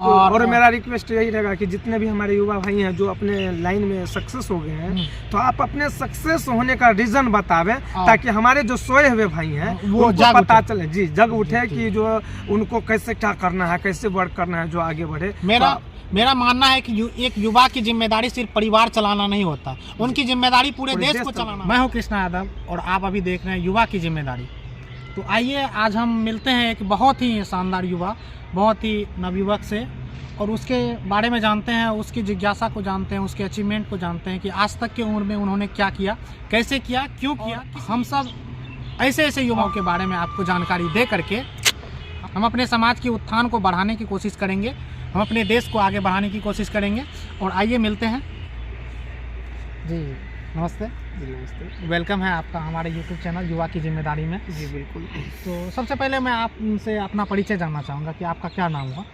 और मेरा रिक्वेस्ट यही रहेगा कि जितने भी हमारे युवा भाई हैं जो अपने लाइन में सक्सेस हो गए हैं, तो आप अपने सक्सेस होने का रीजन बतावें, ताकि हमारे जो सोए हुए भाई हैं वो पता चले, जी जग उठे कि जो उनको कैसे क्या करना है, कैसे वर्क करना है, जो आगे बढ़े। मेरा मानना है कि एक युवा की जिम्मेदारी सिर्फ परिवार चलाना नहीं होता, उनकी जिम्मेदारी पूरे देश को चलाना। मैं हूं कृष्णा यादव और आप अभी देख रहे हैं युवा की जिम्मेदारी। तो आइए आज हम मिलते हैं एक बहुत ही शानदार युवा, बहुत ही नवयुवक से, और उसके बारे में जानते हैं, उसकी जिज्ञासा को जानते हैं, उसके अचीवमेंट को जानते हैं कि आज तक की उम्र में उन्होंने क्या किया, कैसे किया, क्यों किया। हम सब ऐसे ऐसे युवाओं के बारे में आपको जानकारी दे करके हम अपने समाज के उत्थान को बढ़ाने की कोशिश करेंगे, हम अपने देश को आगे बढ़ाने की कोशिश करेंगे। और आइए मिलते हैं। जी नमस्ते। जी नमस्ते, वेलकम है आपका हमारे यूट्यूब चैनल युवा की जिम्मेदारी में। जी बिल्कुल। तो सबसे पहले मैं आपसे अपना परिचय जानना चाहूँगा कि आपका क्या नाम हुआ।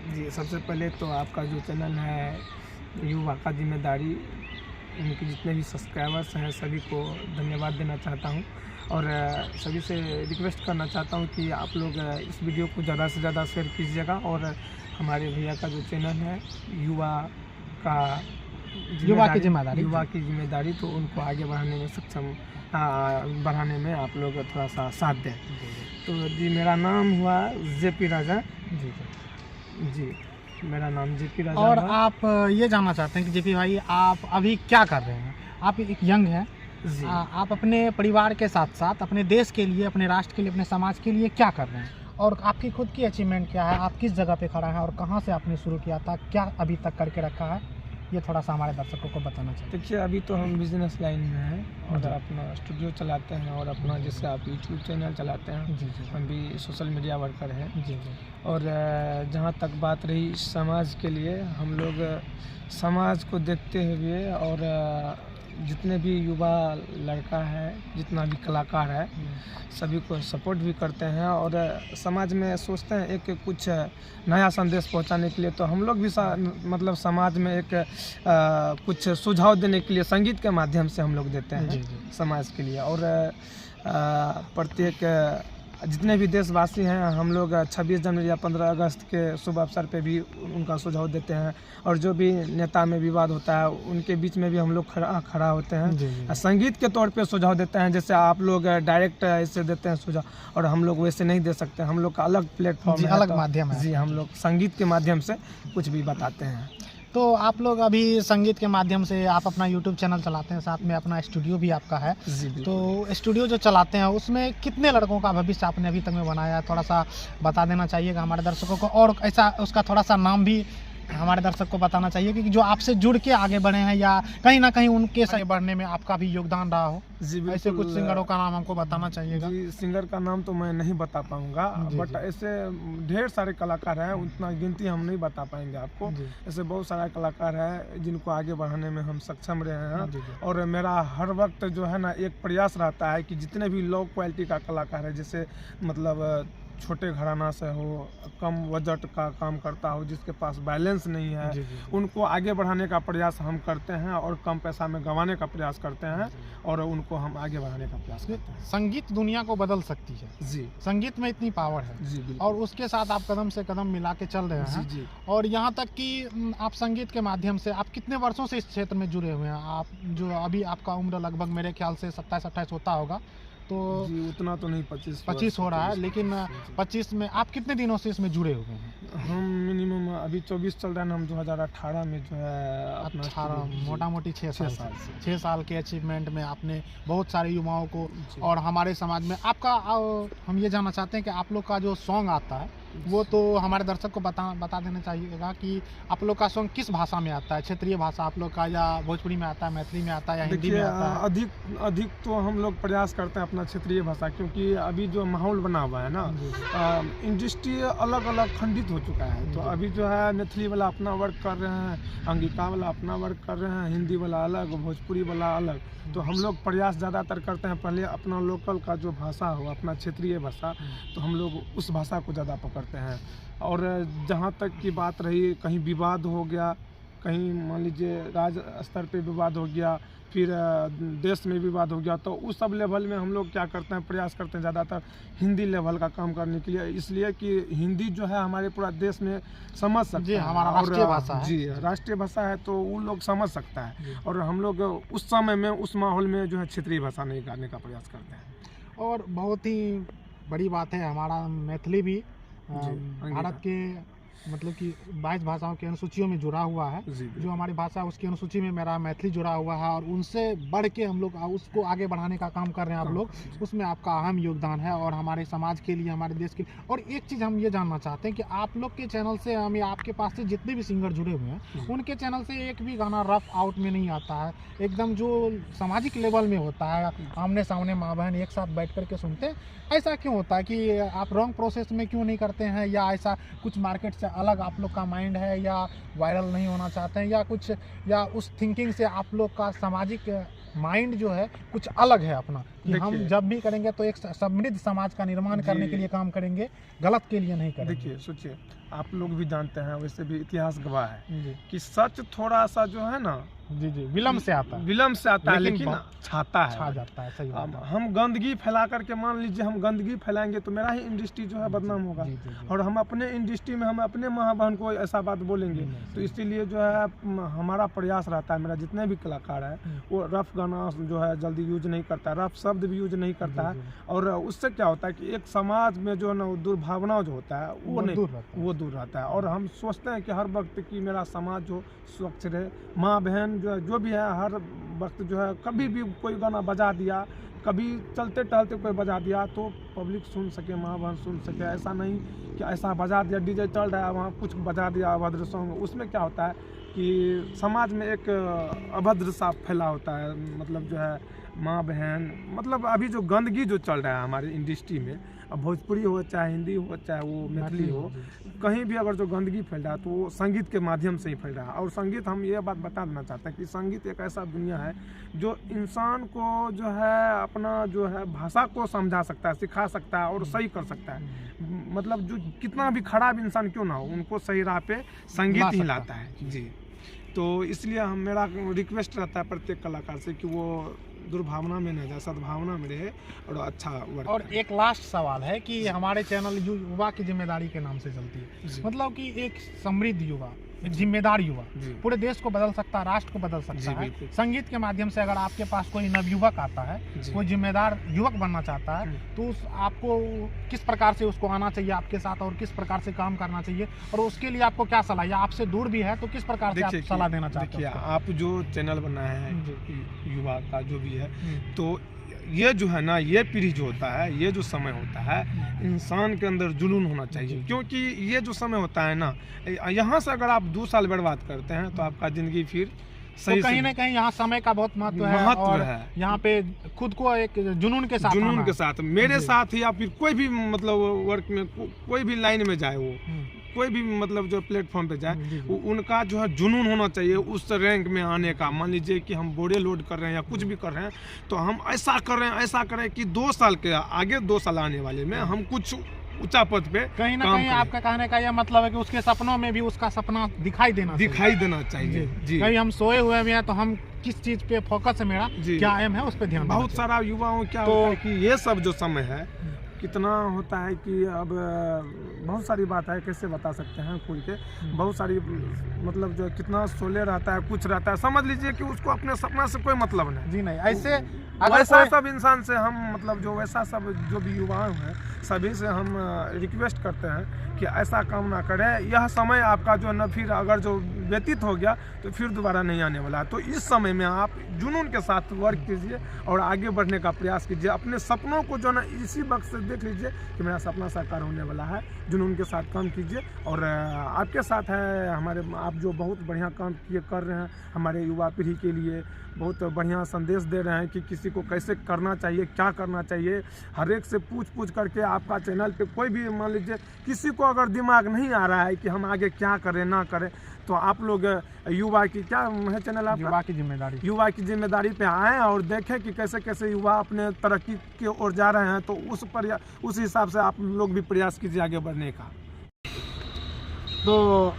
जी सबसे पहले तो आपका जो चैनल है युवा का जिम्मेदारी, उनके जितने भी सब्सक्राइबर्स हैं सभी को धन्यवाद देना चाहता हूं, और सभी से रिक्वेस्ट करना चाहता हूं कि आप लोग इस वीडियो को ज़्यादा से ज़्यादा शेयर कीजिएगा, और हमारे भैया का जो चैनल है युवा की जिम्मेदारी, तो उनको आगे बढ़ाने में बढ़ाने में आप लोग थोड़ा सा साथ दें। तो जी मेरा नाम हुआ जेपी राजा। जी मेरा नाम जेपी राजा। और आप ये जानना चाहते हैं कि जेपी भाई आप अभी क्या कर रहे हैं। आप एक यंग हैं, आप अपने परिवार के साथ साथ अपने देश के लिए, अपने राष्ट्र के लिए, अपने समाज के लिए क्या कर रहे हैं, और आपकी खुद की अचीवमेंट क्या है, आप किस जगह पे खड़ा है और कहाँ से आपने शुरू किया था, क्या अभी तक करके रखा है, ये थोड़ा सा हमारे दर्शकों को बताना चाहिए। देखिए अभी तो हम बिजनेस लाइन में हैं और अपना स्टूडियो चलाते हैं, और अपना जैसे आप यूट्यूब चैनल चलाते हैं, जी हम भी सोशल मीडिया वर्कर हैं। जी। और जहाँ तक बात रही समाज के लिए, हम लोग समाज को देखते हुए और जितने भी युवा लड़का है, जितना भी कलाकार है, सभी को सपोर्ट भी करते हैं, और समाज में सोचते हैं एक कुछ नया संदेश पहुंचाने के लिए, तो हम लोग भी मतलब समाज में एक कुछ सुझाव देने के लिए संगीत के माध्यम से हम लोग देते हैं समाज के लिए। और प्रत्येक जितने भी देशवासी हैं, हम लोग 26 जनवरी या 15 अगस्त के शुभ अवसर पे भी उनका सुझाव देते हैं, और जो भी नेता में विवाद होता है उनके बीच में भी हम लोग खड़ा होते हैं। संगीत के तौर पे सुझाव देते हैं, जैसे आप लोग डायरेक्ट ऐसे देते हैं सुझाव, और हम लोग वैसे नहीं दे सकते, हम लोग का अलग प्लेटफॉर्म है, अलग माध्यम है। जी हम लोग संगीत के माध्यम से कुछ भी बताते हैं। तो आप लोग अभी संगीत के माध्यम से आप अपना यूट्यूब चैनल चलाते हैं, साथ में अपना स्टूडियो भी आपका है। तो स्टूडियो जो चलाते हैं उसमें कितने लड़कों का भविष्य आपने अभी तक में बनाया है, थोड़ा सा बता देना चाहिएगा हमारे दर्शकों को, और ऐसा उसका थोड़ा सा नाम भी हमारे दर्शक को बताना चाहिए कि जो आपसे जुड़ के आगे बढ़े हैं, या कहीं ना कहीं उनके आगे बढ़ने में आपका भी योगदान रहा हो। जी ऐसे कुछ सिंगरों का नाम हमको बताना चाहिएगा। जी सिंगर का नाम तो मैं नहीं बता पाऊंगा, बट ऐसे ढेर सारे कलाकार हैं, उतना गिनती हम नहीं बता पाएंगे आपको। ऐसे बहुत सारे कलाकार हैं जिनको आगे बढ़ाने में हम सक्षम रहे हैं, और मेरा हर वक्त जो है ना एक प्रयास रहता है कि जितने भी लो क्वालिटी का कलाकार है, जैसे मतलब छोटे घराना से हो, कम बजट का काम करता हो, जिसके पास बैलेंस नहीं है, उनको आगे बढ़ाने का प्रयास हम करते हैं, और कम पैसा में गंवाने का प्रयास करते हैं, और उनको हम आगे बढ़ाने का प्रयास करते हैं। संगीत दुनिया को बदल सकती है। जी संगीत में इतनी पावर है। जी बिल्कुल। और उसके साथ आप कदम से कदम मिला के चल रहे हैं। जी। और और यहाँ तक कि आप संगीत के माध्यम से आप कितने वर्षों से इस क्षेत्र में जुड़े हुए हैं। आप जो अभी आपका उम्र लगभग मेरे ख्याल से 27-28 होता होगा, तो जी उतना तो नहीं, 25 हो रहा है, लेकिन 25 में आप कितने दिनों से इसमें जुड़े हुए हैं। हम मिनिमम अभी 24 चल रहा है ना, हम 2018 में जो है अपना 18 मोटा मोटी 6 साल के अचीवमेंट में आपने बहुत सारे युवाओं को और हमारे समाज में आपका हम ये जानना चाहते हैं कि आप लोग का जो सॉन्ग आता है वो तो हमारे दर्शक को बता देना चाहिएगा कि आप लोग का सॉन्ग किस भाषा में आता है, क्षेत्रीय भाषा आप लोग का, या भोजपुरी में आता है, मैथिली में आता है, या हिंदी में आता है। अधिक तो हम लोग प्रयास करते हैं अपना क्षेत्रीय भाषा, क्योंकि अभी जो माहौल बना हुआ है ना, इंडस्ट्री अलग अलग खंडित हो चुका है, तो अभी जो है मैथिली वाला अपना वर्क कर रहे हैं, अंगिका वाला अपना वर्क कर रहे हैं, हिंदी वाला अलग, भोजपुरी वाला अलग। तो हम लोग प्रयास ज़्यादातर करते हैं पहले अपना लोकल का जो भाषा हो, अपना क्षेत्रीय भाषा, तो हम लोग उस भाषा को ज़्यादा पकड़ते हैं। और जहाँ तक की बात रही, कहीं विवाद हो गया, कहीं मान लीजिए राज्य स्तर पे विवाद हो गया, फिर देश में विवाद हो गया, तो उस सब लेवल में हम लोग क्या करते हैं, प्रयास करते हैं ज़्यादातर हिंदी लेवल का काम करने के लिए, इसलिए कि हिंदी जो है हमारे पूरा देश में समझ सकते हैं, हमारा राष्ट्रीय भाषा है। जी राष्ट्रीय भाषा है, तो वो लोग समझ सकता है, और हम लोग उस समय में उस माहौल में जो है क्षेत्रीय भाषा नहीं करने का प्रयास करते हैं। और बहुत ही बड़ी बात है, हमारा मैथिली भी भारत के मतलब कि 22 भाषाओं की अनुसूचियों में जुड़ा हुआ है। जो हमारी भाषा उसकी अनुसूची में मेरा मैथिली जुड़ा हुआ है, और उनसे बढ़ के हम लोग उसको आगे बढ़ाने का काम कर रहे हैं आप लोग, उसमें आपका अहम योगदान है, और हमारे समाज के लिए, हमारे देश के लिए। और एक चीज़ हम ये जानना चाहते हैं कि आप लोग के चैनल से, हम आपके पास से जितने भी सिंगर जुड़े हुए हैं उनके चैनल से एक भी गाना रफ आउट में नहीं आता है, एकदम जो सामाजिक लेवल में होता है, आमने सामने माँ बहन एक साथ बैठ कर के सुनते हैं। ऐसा क्यों होता है कि आप रॉन्ग प्रोसेस में क्यों नहीं करते हैं, या ऐसा कुछ मार्केट से अलग आप लोग का माइंड है, या वायरल नहीं होना चाहते हैं, या कुछ, या उस थिंकिंग से आप लोग का सामाजिक माइंड जो है कुछ अलग है अपना, कि हम जब भी करेंगे तो एक समृद्ध समाज का निर्माण करने के लिए काम करेंगे, गलत के लिए नहीं करेंगे। देखिए सोचिए, आप लोग भी जानते हैं, वैसे भी इतिहास गवाह है कि सच थोड़ा सा जो है ना, जी विलम्ब से आता है, लेकिन छाता है, छा जाता है। सही बात है। हम गंदगी फैला करके, मान लीजिए हम गंदगी फैलाएंगे तो मेरा ही इंडस्ट्री जो है बदनाम होगा, और हम अपने इंडस्ट्री में हम अपने माँ बहन को ऐसा बात बोलेंगे, तो इसीलिए जो है हमारा प्रयास रहता है, मेरा जितने भी कलाकार है वो रफ गाना जो है जल्दी यूज नहीं करता, रफ शब्द भी यूज नहीं करता है, और उससे क्या होता है कि एक समाज में जो है ना दुर्भावना जो होता है वो दूर रहता है, और हम सोचते हैं कि हर वक्त कि मेरा समाज जो स्वच्छ रहे, माँ बहन जो है जो भी है, हर वक्त जो है कभी भी कोई गाना बजा दिया, कभी चलते टहलते कोई बजा दिया तो पब्लिक सुन सके, माँ बहन सुन सके। ऐसा नहीं कि ऐसा बजा दिया, डीजे चल रहा है वहाँ कुछ बजा दिया अभद्र सॉन्ग, उसमें क्या होता है कि समाज में एक अभद्र सा फैला होता है, मतलब जो है माँ बहन, मतलब अभी जो गंदगी जो चल रहा है हमारी इंडस्ट्री में, अब भोजपुरी हो चाहे हिंदी हो चाहे वो मैथिली हो, कहीं भी अगर जो गंदगी फैल रहा है तो वो संगीत के माध्यम से ही फैल रहा है। और संगीत, हम ये बात बता देना चाहते हैं कि संगीत एक ऐसा दुनिया है जो इंसान को जो है अपना जो है भाषा को समझा सकता है, सिखा सकता है और सही कर सकता है। मतलब जो कितना भी खराब इंसान क्यों ना हो, उनको सही राह पे संगीत ही लाता है। जी, तो इसलिए मेरा रिक्वेस्ट रहता है प्रत्येक कलाकार से कि वो दुर्भावना में न जाए, सद्भावना में रहे और अच्छा वर्क। और एक लास्ट सवाल है कि हमारे चैनल युवा की जिम्मेदारी के नाम से चलती है, मतलब कि एक समृद्ध युवा, एक जिम्मेदार युवा पूरे देश को बदल सकता है, राष्ट्र को बदल सकता है। संगीत के माध्यम से अगर आपके पास कोई नवयुवक आता है, कोई जिम्मेदार युवक बनना चाहता है, तो आपको किस प्रकार से उसको आना चाहिए आपके साथ, और किस प्रकार से काम करना चाहिए, और उसके लिए आपको क्या सलाह, या आपसे दूर भी है तो किस प्रकार से आप सलाह देना चाहते हैं? आप जो चैनल बनाए हैं युवा का जो भी है, तो ये जो है ना, ये पीढ़ी जो होता है, ये जो समय होता है, इंसान के अंदर जुनून होना चाहिए, क्योंकि ये जो समय होता है ना, यहाँ से अगर आप 2 साल बर्बाद करते हैं तो आपका जिंदगी फिर सही, तो कहीं ना कहीं यहाँ समय का बहुत महत्व है, यहाँ पे खुद को एक जुनून के साथ मेरे साथ या फिर कोई भी मतलब वर्क में कोई भी लाइन में जाए, वो कोई भी मतलब जो प्लेटफॉर्म पे जाए, उनका जो है जुनून होना चाहिए उस रैंक में आने का। मान लीजिए कि हम बोरे लोड कर रहे हैं या कुछ भी कर रहे हैं, तो हम ऐसा करें कि 2 साल के आगे 2 साल आने वाले में हम कुछ ऊंचा पद पे कहीं ना कहीं, आपका कहने का यह मतलब है कि उसके सपनों में भी उसका सपना दिखाई देना चाहिए। जी। कहीं हम सोए हुए भी हैं तो हम किस चीज पे फोकस है, मेरा क्या एम है, उस पे ध्यान। बहुत सारा युवाओं क्या होता है कि ये सब जो समय है कितना होता है कि अब बहुत सारी बात है, कैसे बता सकते हैं खुल के, बहुत सारी मतलब जो कितना सोले रहता है, कुछ रहता है, समझ लीजिए कि उसको अपने सपना से कोई मतलब नहीं। जी नहीं, ऐसे वैसा सब इंसान से हम मतलब जो वैसा सब जो भी युवा हैं सभी से हम रिक्वेस्ट करते हैं कि ऐसा काम ना करें। यह समय आपका जो न फिर अगर जो व्यतीत हो गया तो फिर दोबारा नहीं आने वाला है। तो इस समय में आप जुनून के साथ वर्क कीजिए और आगे बढ़ने का प्रयास कीजिए। अपने सपनों को जो ना इसी वक्त से देख लीजिए कि मेरा सपना साकार होने वाला है। जुनून के साथ काम कीजिए और आपके साथ है हमारे, आप जो बहुत बढ़िया काम कर रहे हैं हमारे युवा पीढ़ी के लिए, बहुत बढ़िया संदेश दे रहे हैं कि किसी को कैसे करना चाहिए, क्या करना चाहिए। हर एक से पूछ करके आपका चैनल पे कोई भी मान लीजिए किसी को अगर दिमाग नहीं आ रहा है कि हम आगे क्या करें ना करें, तो आप लोग युवा की क्या है चैनल आपका, युवा की जिम्मेदारी पे आएँ और देखें कि कैसे कैसे युवा अपने तरक्की की ओर जा रहे हैं। तो उस हिसाब से आप लोग भी प्रयास कीजिए आगे बढ़ने का। तो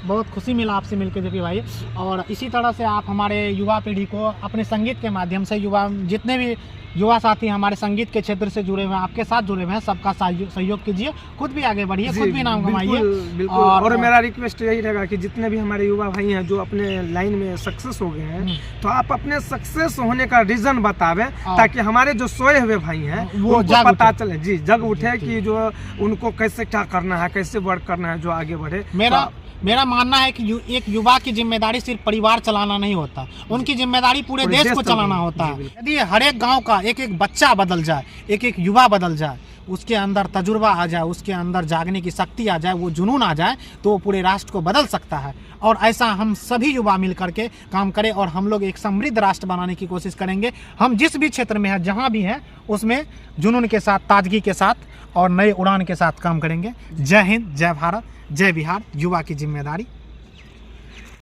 बहुत खुशी मिला आपसे मिलकर जेपी भाई। और इसी तरह से आप हमारे युवा पीढ़ी को अपने संगीत के माध्यम से जितने भी युवा साथी हमारे संगीत के क्षेत्र से जुड़े हुए हैं, आपके साथ जुड़े हुए हैं, सबका सहयोग कीजिए, खुद भी आगे बढ़िए, खुद भी नाम कमाइए। बिल्कुल। और मेरा रिक्वेस्ट यही रहेगा कि जितने भी हमारे युवा भाई हैं जो अपने लाइन में सक्सेस हो गए हैं, तो आप अपने सक्सेस होने का रीजन बतावें, ताकि हमारे जो सोए हुए भाई हैं वो पता चले, जी जग उठे कि जो उनको कैसे क्या करना है, कैसे वर्क करना है, जो आगे बढ़े। मेरा मानना है कि एक युवा की जिम्मेदारी सिर्फ परिवार चलाना नहीं होता, उनकी जिम्मेदारी पूरे देश को चलाना होता है। यदि हर एक गांव का एक एक बच्चा बदल जाए, एक एक युवा बदल जाए, उसके अंदर तजुर्बा आ जाए, उसके अंदर जागने की शक्ति आ जाए, वो जुनून आ जाए, तो वो पूरे राष्ट्र को बदल सकता है। और ऐसा हम सभी युवा मिल करके काम करें और हम लोग एक समृद्ध राष्ट्र बनाने की कोशिश करेंगे। हम जिस भी क्षेत्र में हैं, जहाँ भी हैं, उसमें जुनून के साथ, ताजगी के साथ और नए उड़ान के साथ काम करेंगे। जय हिंद, जय भारत, जय बिहार। युवा की जिम्मेदारी